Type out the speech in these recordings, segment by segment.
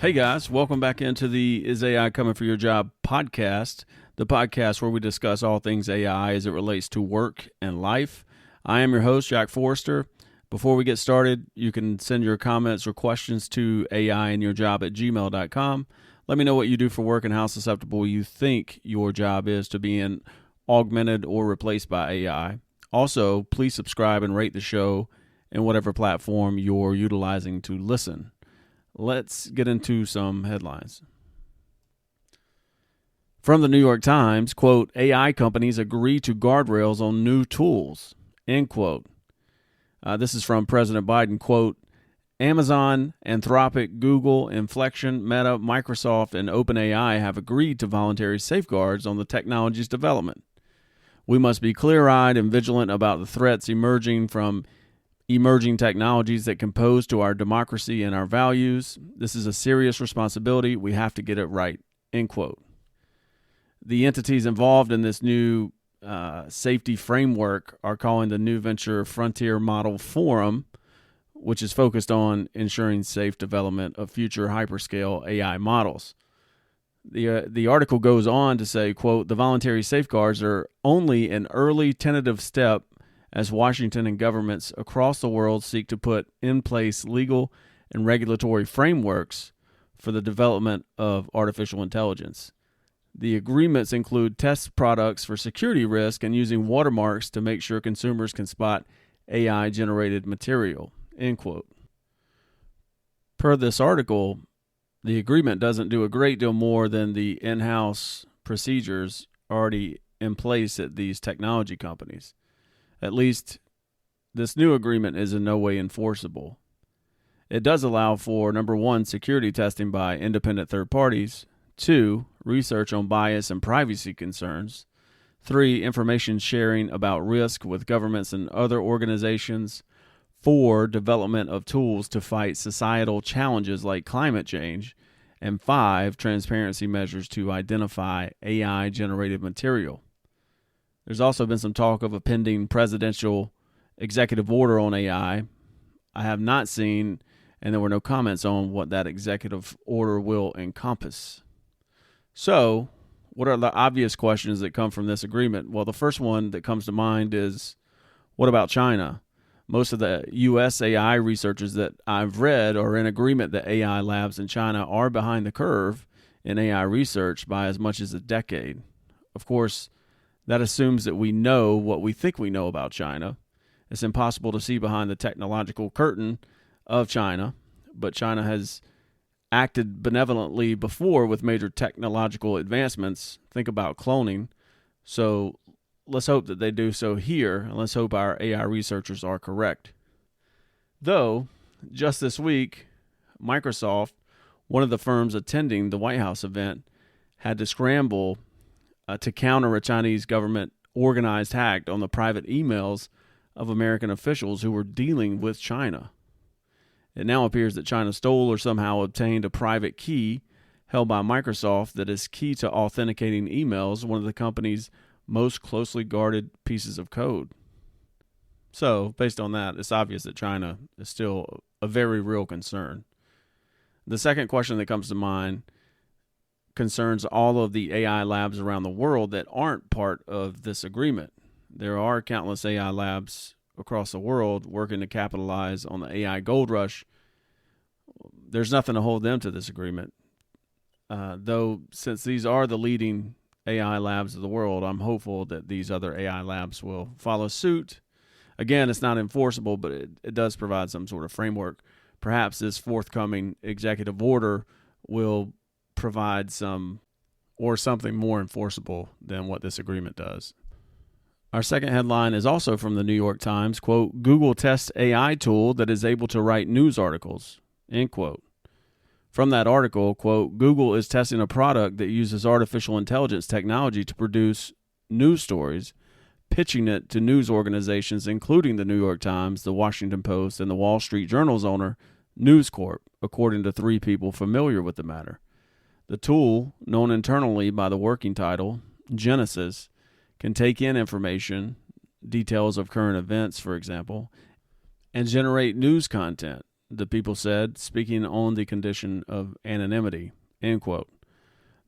Hey guys, welcome back into the Is AI Coming for Your Job podcast, the podcast where we discuss all things AI as it relates to work and life. I am your host, Jack Forrester. Before we get started, you can send your comments or questions to AIandYourJob@gmail.com. Let me know what you do for work and how susceptible you think your job is to being augmented or replaced by AI. Also, please subscribe and rate the show in whatever platform you're utilizing to listen. Let's get into some headlines. From the New York Times, quote, AI companies agree to guardrails on new tools, end quote. This is from President Biden, quote, Amazon, Anthropic, Google, Inflection, Meta, Microsoft, and OpenAI have agreed to voluntary safeguards on the technology's development. We must be clear-eyed and vigilant about the threats emerging from emerging technologies that can pose to our democracy and our values. This is a serious responsibility. We have to get it right, end quote. The entities involved in this new safety framework are calling the new venture Frontier Model Forum, which is focused on ensuring safe development of future hyperscale AI models. The article goes on to say, quote, the voluntary safeguards are only an early tentative step as Washington and governments across the world seek to put in place legal and regulatory frameworks for the development of artificial intelligence. The agreements include test products for security risk and using watermarks to make sure consumers can spot AI-generated material, end quote. Per this article, the agreement doesn't do a great deal more than the in-house procedures already in place at these technology companies. At least, this new agreement is in no way enforceable. It does allow for, number one, security testing by independent third parties, 2, research on bias and privacy concerns, 3, information sharing about risk with governments and other organizations, 4, development of tools to fight societal challenges like climate change, and 5, transparency measures to identify AI-generated material. There's also been some talk of a pending presidential executive order on AI. I have not seen, and there were no comments on what that executive order will encompass. So, what are the obvious questions that come from this agreement? Well, the first one that comes to mind is, what about China? Most of the U.S. AI researchers that I've read are in agreement that AI labs in China are behind the curve in AI research by as much as a decade. Of course, that assumes that we know what we think we know about China. It's impossible to see behind the technological curtain of China, but China has acted benevolently before with major technological advancements. Think about cloning. So let's hope that they do so here, and let's hope our AI researchers are correct. Though, just this week, Microsoft, one of the firms attending the White House event, had to scramble to counter a Chinese government organized hack on the private emails of American officials who were dealing with China. It now appears that China stole or somehow obtained a private key held by Microsoft that is key to authenticating emails, one of the company's most closely guarded pieces of code. So, based on that, it's obvious that China is still a very real concern. The second question that comes to mind concerns all of the AI labs around the world that aren't part of this agreement. There are countless AI labs across the world working to capitalize on the AI gold rush. There's nothing to hold them to this agreement. Though, since these are the leading AI labs of the world, I'm hopeful that these other AI labs will follow suit. Again, it's not enforceable, but it does provide some sort of framework. Perhaps this forthcoming executive order will provide something more enforceable than what this agreement does. Our second headline is also from the New York Times, quote, Google tests AI tool that is able to write news articles, end quote. From that article, quote, Google is testing a product that uses artificial intelligence technology to produce news stories, pitching it to news organizations, including the New York Times, the Washington Post, and the Wall Street Journal's owner, News Corp, according to 3 people familiar with the matter. The tool, known internally by the working title, Genesis, can take in information, details of current events, for example, and generate news content. the people said, speaking on the condition of anonymity, end quote.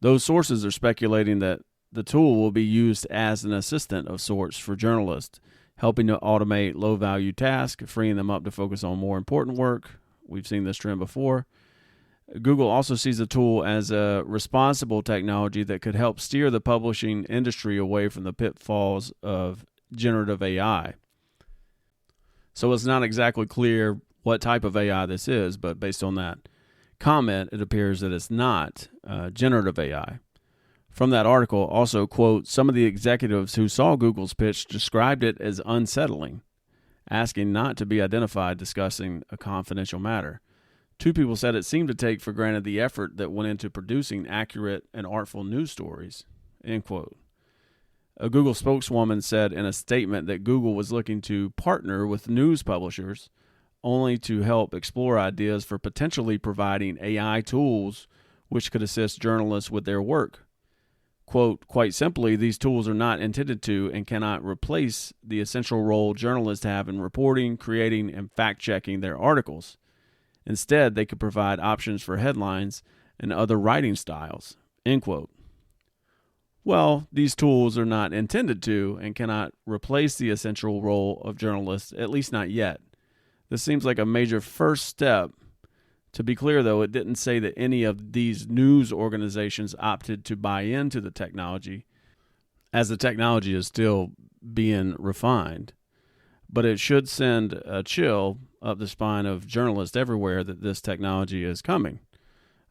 Those sources are speculating that the tool will be used as an assistant of sorts for journalists, helping to automate low-value tasks, freeing them up to focus on more important work. We've seen this trend before. Google also sees the tool as a responsible technology that could help steer the publishing industry away from the pitfalls of generative AI. So it's not exactly clear what type of AI this is, but based on that comment, it appears that it's not generative AI. From that article, also, quote, some of the executives who saw Google's pitch described it as unsettling, asking not to be identified discussing a confidential matter. Two people said it seemed to take for granted the effort that went into producing accurate and artful news stories, end quote. A Google spokeswoman said in a statement that Google was looking to partner with news publishers only to help explore ideas for potentially providing AI tools which could assist journalists with their work. Quote, quite simply, these tools are not intended to and cannot replace the essential role journalists have in reporting, creating, and fact-checking their articles. Instead, they could provide options for headlines and other writing styles, end quote. Well, these tools are not intended to and cannot replace the essential role of journalists, at least not yet. This seems like a major first step. To be clear, though, it didn't say that any of these news organizations opted to buy into the technology, as the technology is still being refined. But it should send a chill up the spine of journalists everywhere that this technology is coming.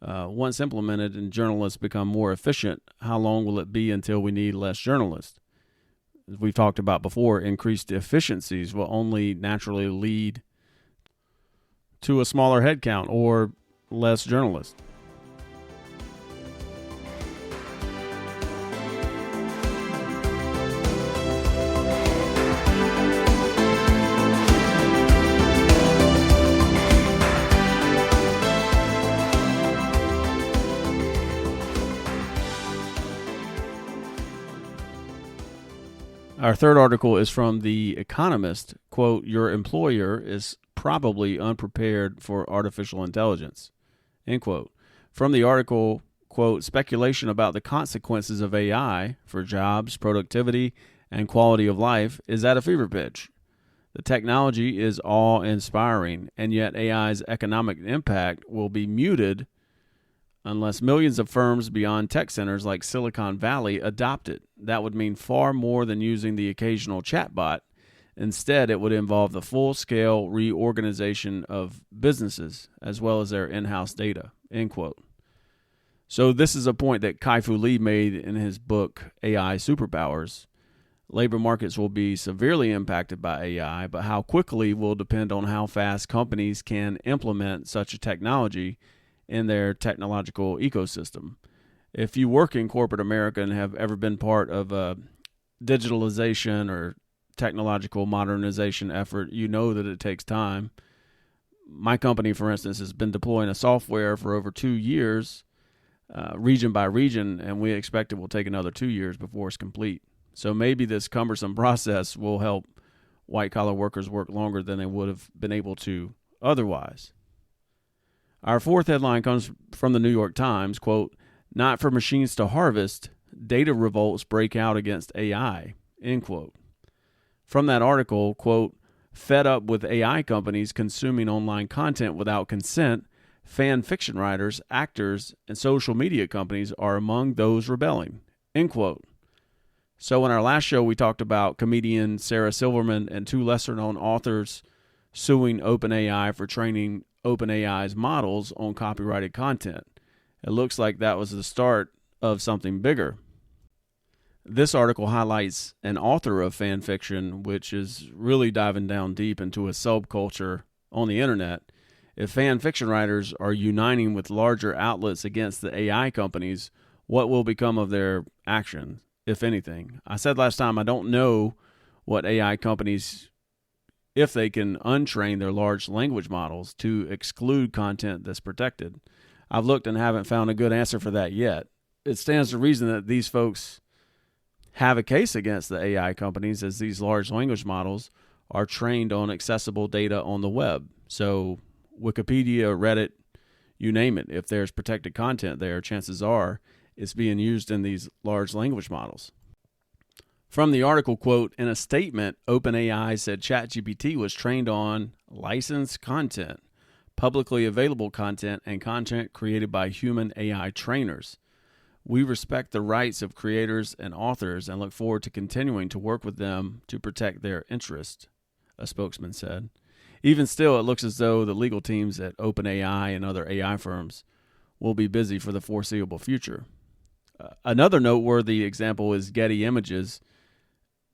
Once implemented and journalists become more efficient, how long will it be until we need less journalists? As we've talked about before, increased efficiencies will only naturally lead to a smaller headcount or less journalists. Our third article is from The Economist. Quote, your employer is probably unprepared for artificial intelligence, end quote. From the article, quote, speculation about the consequences of AI for jobs, productivity, and quality of life is at a fever pitch. The technology is awe-inspiring, and yet AI's economic impact will be muted unless millions of firms beyond tech centers like Silicon Valley adopt it. That would mean far more than using the occasional chatbot. Instead, it would involve the full-scale reorganization of businesses as well as their in-house data, end quote. So this is a point that Kai-Fu Lee made in his book, AI Superpowers. Labor markets will be severely impacted by AI, but how quickly will depend on how fast companies can implement such a technology in their technological ecosystem. If you work in corporate America and have ever been part of a digitalization or technological modernization effort, you know that it takes time. My company, for instance, has been deploying a software for over 2 years, region by region, and we expect it will take another 2 years before it's complete. So maybe this cumbersome process will help white-collar workers work longer than they would have been able to otherwise. Our fourth headline comes from the New York Times, quote, not for machines to harvest, data revolts break out against AI, end quote. From that article, quote, fed up with AI companies consuming online content without consent, fan fiction writers, actors, and social media companies are among those rebelling, end quote. So in our last show, we talked about comedian Sarah Silverman and 2 lesser-known authors suing OpenAI for training OpenAI's models on copyrighted content. It looks like that was the start of something bigger. This article highlights an author of fan fiction, which is really diving down deep into a subculture on the internet. If fan fiction writers are uniting with larger outlets against the AI companies, what will become of their action, if anything? I said last time, I don't know what AI companies, if they can untrain their large language models to exclude content that's protected. I've looked and haven't found a good answer for that yet. It stands to reason that these folks have a case against the AI companies, as these large language models are trained on accessible data on the web. So Wikipedia, Reddit, you name it. If there's protected content there, chances are it's being used in these large language models. From the article, quote, in a statement, OpenAI said ChatGPT was trained on licensed content, publicly available content, and content created by human AI trainers. We respect the rights of creators and authors and look forward to continuing to work with them to protect their interests, a spokesman said. Even still, it looks as though the legal teams at OpenAI and other AI firms will be busy for the foreseeable future. Another noteworthy example is Getty Images.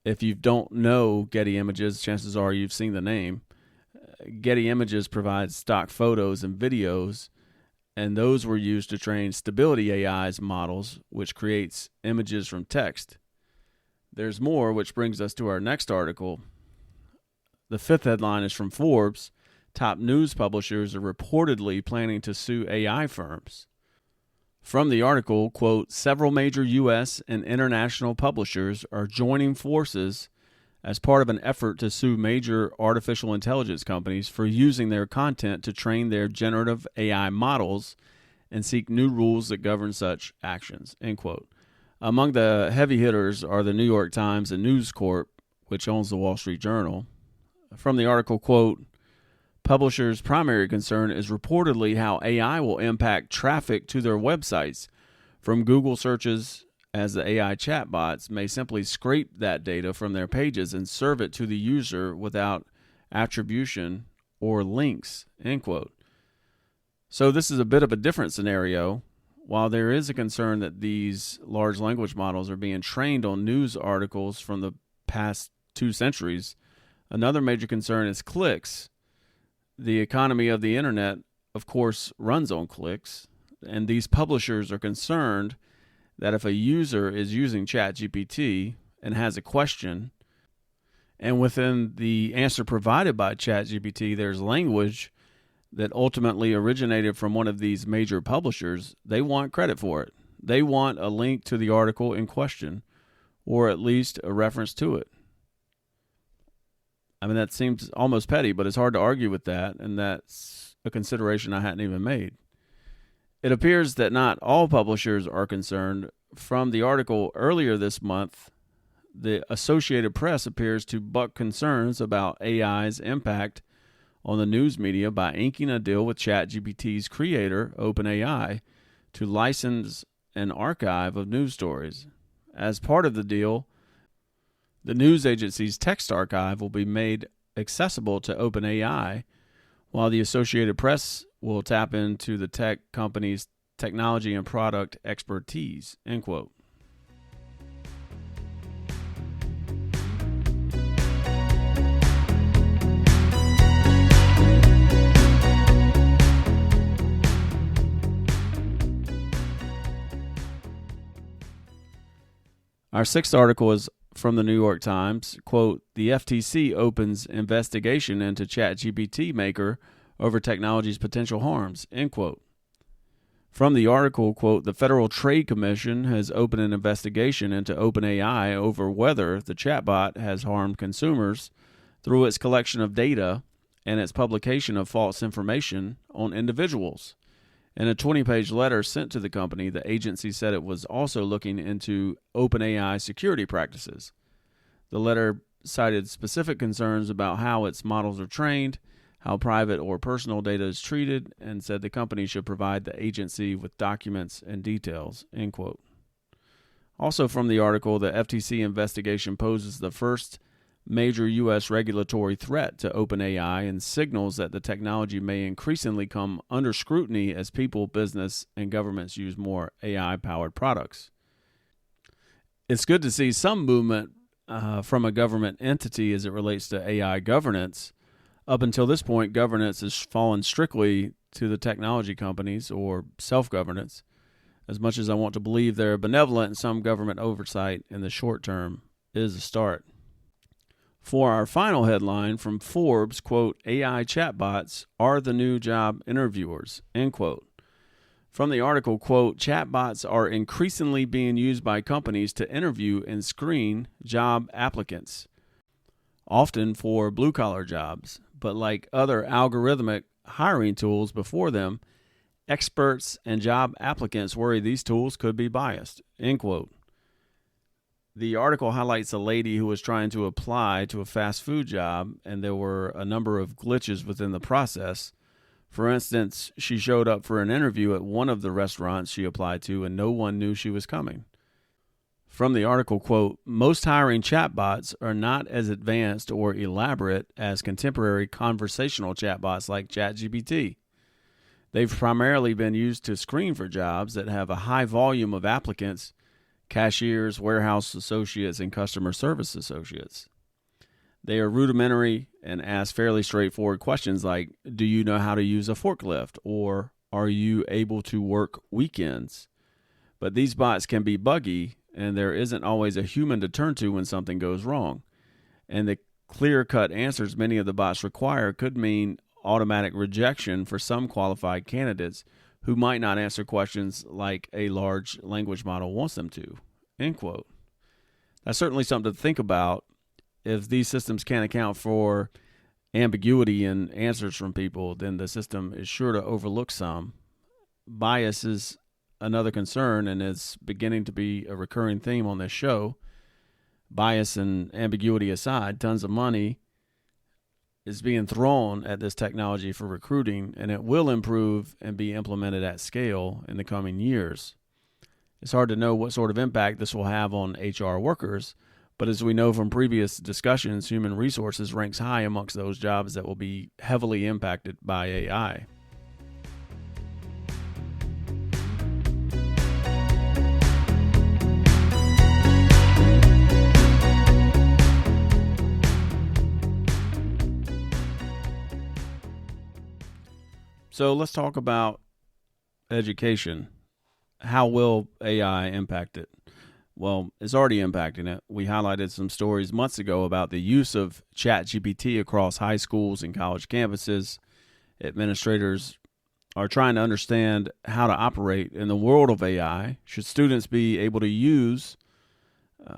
If you don't know Getty Images, chances are you've seen the name. Getty Images provides stock photos and videos, and those were used to train Stability AI's models, which creates images from text. There's more, which brings us to our next article. The fifth headline is from Forbes. Top news publishers are reportedly planning to sue AI firms. From the article, quote, several major U.S. and international publishers are joining forces as part of an effort to sue major artificial intelligence companies for using their content to train their generative AI models and seek new rules that govern such actions, end quote. Among the heavy hitters are the New York Times and News Corp, which owns the Wall Street Journal. From the article, quote, publishers' primary concern is reportedly how AI will impact traffic to their websites from Google searches, as the AI chatbots may simply scrape that data from their pages and serve it to the user without attribution or links, end quote. So this is a bit of a different scenario. While there is a concern that these large language models are being trained on news articles from the past 2 centuries, another major concern is clicks. The economy of the internet, of course, runs on clicks, and these publishers are concerned that if a user is using ChatGPT and has a question, and within the answer provided by ChatGPT there's language that ultimately originated from one of these major publishers, they want credit for it. They want a link to the article in question, or at least a reference to it. I mean, that seems almost petty, but it's hard to argue with that, and that's a consideration I hadn't even made. It appears that not all publishers are concerned. From the article earlier this month, the Associated Press appears to buck concerns about AI's impact on the news media by inking a deal with ChatGPT's creator, OpenAI, to license an archive of news stories. As part of the deal, the news agency's text archive will be made accessible to OpenAI, while the Associated Press will tap into the tech company's technology and product expertise, end quote. Our sixth article is from the New York Times. Quote, the FTC opens investigation into ChatGPT maker over technology's potential harms, end quote. From the article, quote, the Federal Trade Commission has opened an investigation into OpenAI over whether the chatbot has harmed consumers through its collection of data and its publication of false information on individuals. In a 20-page letter sent to the company, the agency said it was also looking into OpenAI security practices. The letter cited specific concerns about how its models are trained, how private or personal data is treated, and said the company should provide the agency with documents and details, end quote. Also from the article, the FTC investigation poses the first major U.S. regulatory threat to OpenAI and signals that the technology may increasingly come under scrutiny as people, business, and governments use more AI-powered products. It's good to see some movement from a government entity as it relates to AI governance. Up until this point, governance has fallen strictly to the technology companies or self-governance. As much as I want to believe they're benevolent, and some government oversight in the short term is a start. For our final headline from Forbes, quote, AI chatbots are the new job interviewers, end quote. From the article, quote, chatbots are increasingly being used by companies to interview and screen job applicants, often for blue-collar jobs. But like other algorithmic hiring tools before them, experts and job applicants worry these tools could be biased, end quote. The article highlights a lady who was trying to apply to a fast food job, and there were a number of glitches within the process. For instance, she showed up for an interview at one of the restaurants she applied to, and no one knew she was coming. From the article, quote, most hiring chatbots are not as advanced or elaborate as contemporary conversational chatbots like ChatGPT. They've primarily been used to screen for jobs that have a high volume of applicants, cashiers, warehouse associates, and customer service associates. They are rudimentary and ask fairly straightforward questions like, do you know how to use a forklift? Or are you able to work weekends? But these bots can be buggy, and there isn't always a human to turn to when something goes wrong. And the clear-cut answers many of the bots require could mean automatic rejection for some qualified candidates who might not answer questions like a large language model wants them to, end quote. That's certainly something to think about. If these systems can't account for ambiguity in answers from people, then the system is sure to overlook some. Bias is another concern, and it's beginning to be a recurring theme on this show. Bias and ambiguity aside, tons of money is being thrown at this technology for recruiting, and it will improve and be implemented at scale in the coming years. It's hard to know what sort of impact this will have on HR workers, but as we know from previous discussions, human resources ranks high amongst those jobs that will be heavily impacted by AI. So let's talk about education. How will AI impact it? Well, it's already impacting it. We highlighted some stories months ago about the use of ChatGPT across high schools and college campuses. Administrators are trying to understand how to operate in the world of AI. Should students be able to use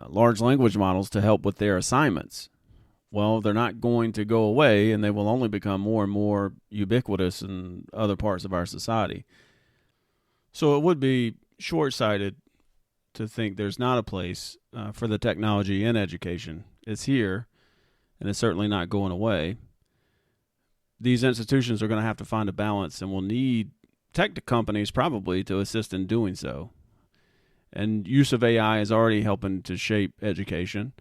large language models to help with their assignments? Well, they're not going to go away, and they will only become more and more ubiquitous in other parts of our society. So it would be short-sighted to think there's not a place for the technology in education. It's here, and it's certainly not going away. These institutions are going to have to find a balance, and will need tech companies probably to assist in doing so. And use of AI is already helping to shape education.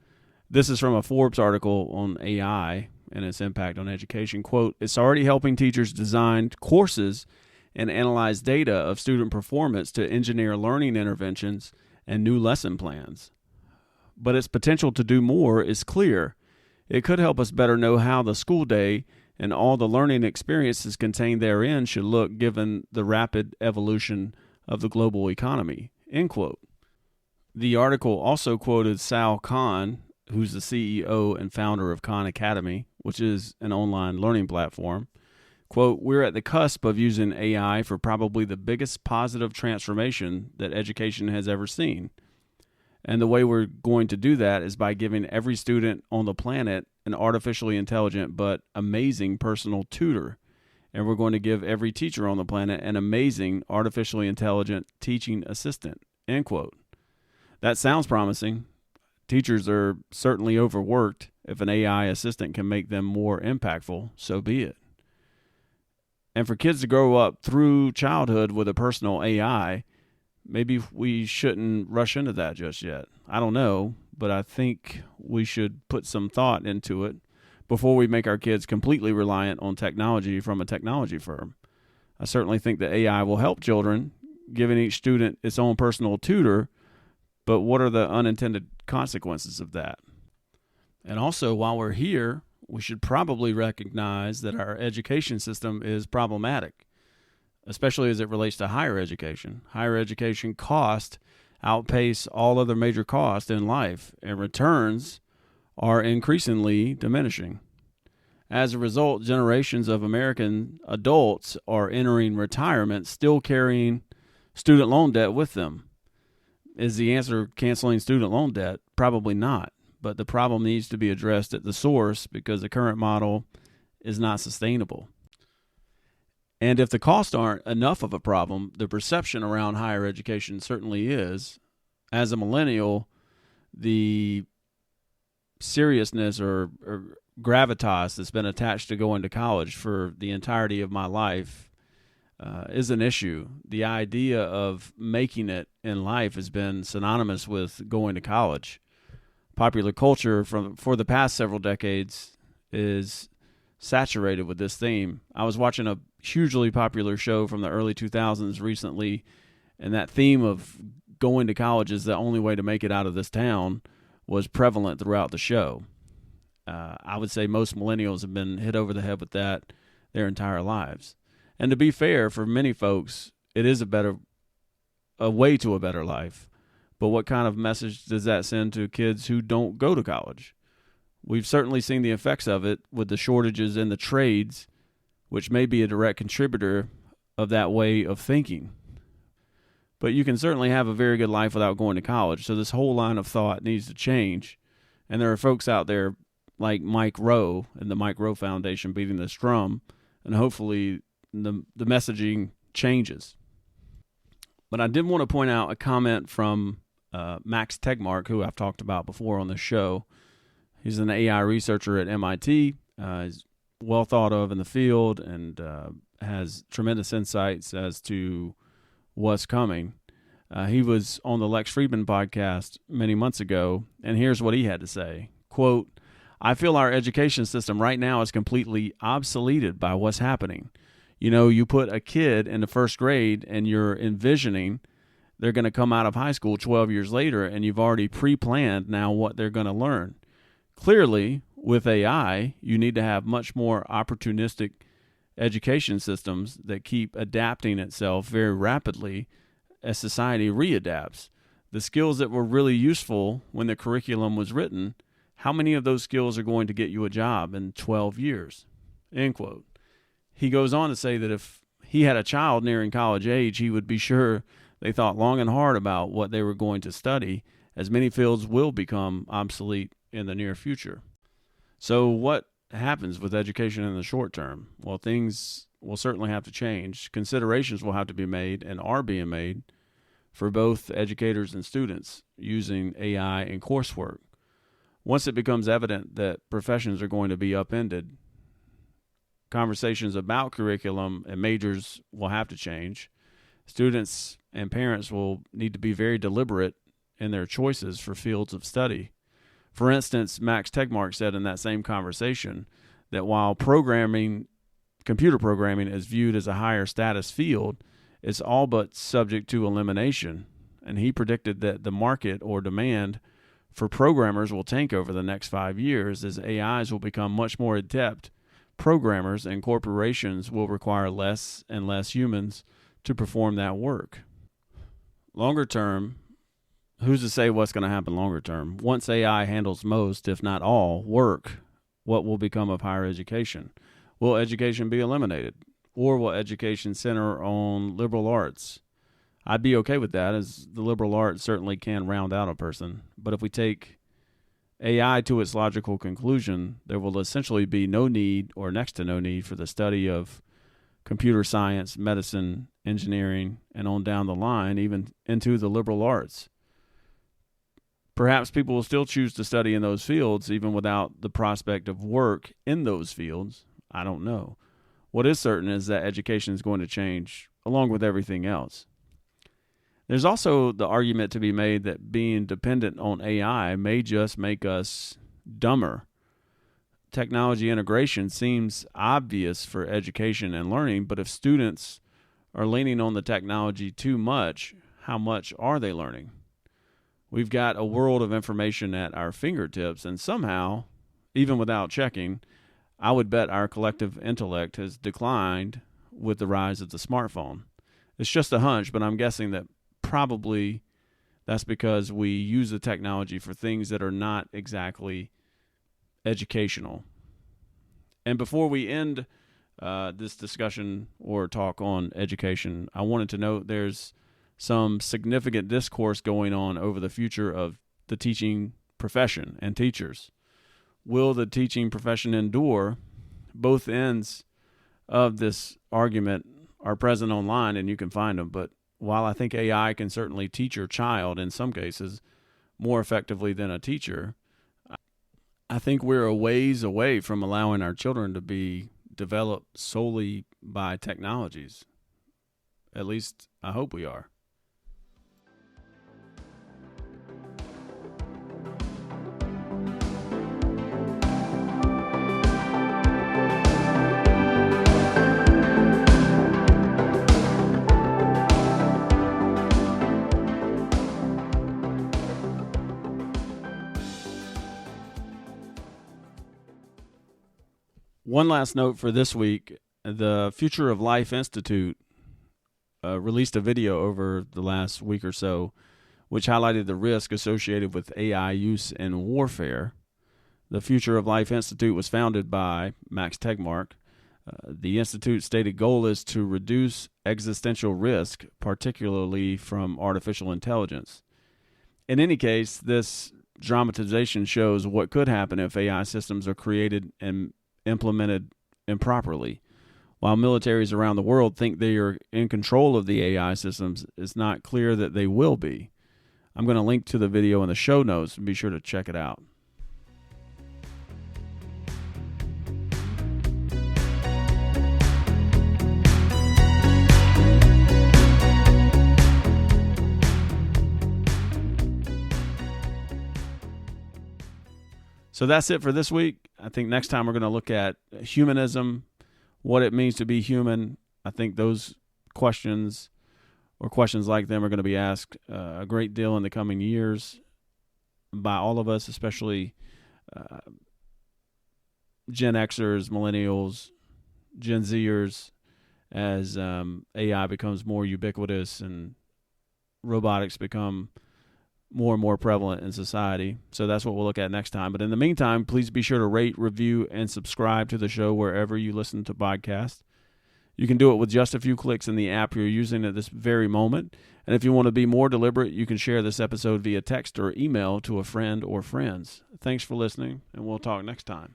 This is from a Forbes article on AI and its impact on education. Quote, it's already helping teachers design courses and analyze data of student performance to engineer learning interventions and new lesson plans. But its potential to do more is clear. It could help us better know how the school day and all the learning experiences contained therein should look given the rapid evolution of the global economy, end quote. The article also quoted Sal Khan, who's the CEO and founder of Khan Academy, which is an online learning platform. Quote, we're at the cusp of using AI for probably the biggest positive transformation that education has ever seen. And the way we're going to do that is by giving every student on the planet an artificially intelligent but amazing personal tutor. And we're going to give every teacher on the planet an amazing artificially intelligent teaching assistant, end quote. That sounds promising. Teachers are certainly overworked. If an AI assistant can make them more impactful, so be it. And for kids to grow up through childhood with a personal AI, maybe we shouldn't rush into that just yet. I don't know, but I think we should put some thought into it before we make our kids completely reliant on technology from a technology firm. I certainly think that AI will help children, giving each student its own personal tutor, but what are the unintended consequences of that? And also, while we're here, we should probably recognize that our education system is problematic, especially as it relates to higher education. Higher education costs outpace all other major costs in life, and returns are increasingly diminishing. As a result, generations of American adults are entering retirement still carrying student loan debt with them. Is the answer canceling student loan debt? Probably not. But the problem needs to be addressed at the source because the current model is not sustainable. And if the costs aren't enough of a problem, the perception around higher education certainly is. As a millennial, the seriousness or gravitas that's been attached to going to college for the entirety of my life is an issue. The idea of making it in life has been synonymous with going to college. Popular culture for the past several decades is saturated with this theme. I was watching a hugely popular show from the early 2000s recently, and that theme of going to college is the only way to make it out of this town was prevalent throughout the show. I would say most millennials have been hit over the head with that their entire lives. And to be fair, for many folks, it is a way to a better life. But what kind of message does that send to kids who don't go to college? We've certainly seen the effects of it with the shortages in the trades, which may be a direct contributor of that way of thinking. But you can certainly have a very good life without going to college. So this whole line of thought needs to change. And there are folks out there like Mike Rowe and the Mike Rowe Foundation beating this drum. And hopefully the messaging changes. But I did want to point out a comment from Max Tegmark, who I've talked about before on the show. He's an AI researcher at MIT. He's well thought of in the field and has tremendous insights as to what's coming. He was on the Lex Friedman podcast many months ago, and here's what he had to say. Quote, "I feel our education system right now is completely obsoleted by what's happening. You know, you put a kid in the first grade and you're envisioning they're going to come out of high school 12 years later, and you've already pre-planned now what they're going to learn. Clearly, with AI, you need to have much more opportunistic education systems that keep adapting itself very rapidly as society readapts. The skills that were really useful when the curriculum was written, how many of those skills are going to get you a job in 12 years?" End quote. He goes on to say that if he had a child nearing college age, he would be sure they thought long and hard about what they were going to study, as many fields will become obsolete in the near future. So what happens with education in the short term? Well, things will certainly have to change. Considerations will have to be made and are being made for both educators and students using AI in coursework. Once it becomes evident that professions are going to be upended, conversations about curriculum and majors will have to change. Students and parents will need to be very deliberate in their choices for fields of study. For instance, Max Tegmark said in that same conversation that while computer programming is viewed as a higher status field, it's all but subject to elimination. And he predicted that the market or demand for programmers will tank over the next 5 years as AIs will become much more adept. Programmers and corporations will require less and less humans to perform that work. Longer term, who's to say what's going to happen longer term? Once AI handles most, if not all, work, what will become of higher education? Will education be eliminated? Or will education center on liberal arts? I'd be okay with that, as the liberal arts certainly can round out a person. But if we take AI to its logical conclusion, there will essentially be no need or next to no need for the study of computer science, medicine, engineering, and on down the line, even into the liberal arts. Perhaps people will still choose to study in those fields even without the prospect of work in those fields. I don't know. What is certain is that education is going to change along with everything else. There's also the argument to be made that being dependent on AI may just make us dumber. Technology integration seems obvious for education and learning, but if students are leaning on the technology too much, how much are they learning? We've got a world of information at our fingertips, and somehow, even without checking, I would bet our collective intellect has declined with the rise of the smartphone. It's just a hunch, but I'm guessing that probably that's because we use the technology for things that are not exactly educational. And before we end this discussion or talk on education, I wanted to note there's some significant discourse going on over the future of the teaching profession and teachers. Will the teaching profession endure? Both ends of this argument are present online, and you can find them. But while I think AI can certainly teach your child in some cases more effectively than a teacher, I think we're a ways away from allowing our children to be developed solely by technologies. At least I hope we are. One last note for this week. The Future of Life Institute released a video over the last week or so, which highlighted the risk associated with AI use in warfare. The Future of Life Institute was founded by Max Tegmark. The Institute's stated goal is to reduce existential risk, particularly from artificial intelligence. In any case, this dramatization shows what could happen if AI systems are created and implemented improperly. While militaries around the world think they are in control of the AI systems, it's not clear that they will be. I'm going to link to the video in the show notes, and be sure to check it out. So that's it for this week. I think next time we're going to look at humanism, what it means to be human. I think those questions or questions like them are going to be asked a great deal in the coming years by all of us, especially Gen Xers, millennials, Gen Zers, as AI becomes more ubiquitous and robotics become more and more prevalent in society. So that's what we'll look at next time. But in the meantime, please be sure to rate, review, and subscribe to the show wherever you listen to podcasts. You can do it with just a few clicks in the app you're using at this very moment. And if you want to be more deliberate, you can share this episode via text or email to a friend or friends. Thanks for listening, and we'll talk next time.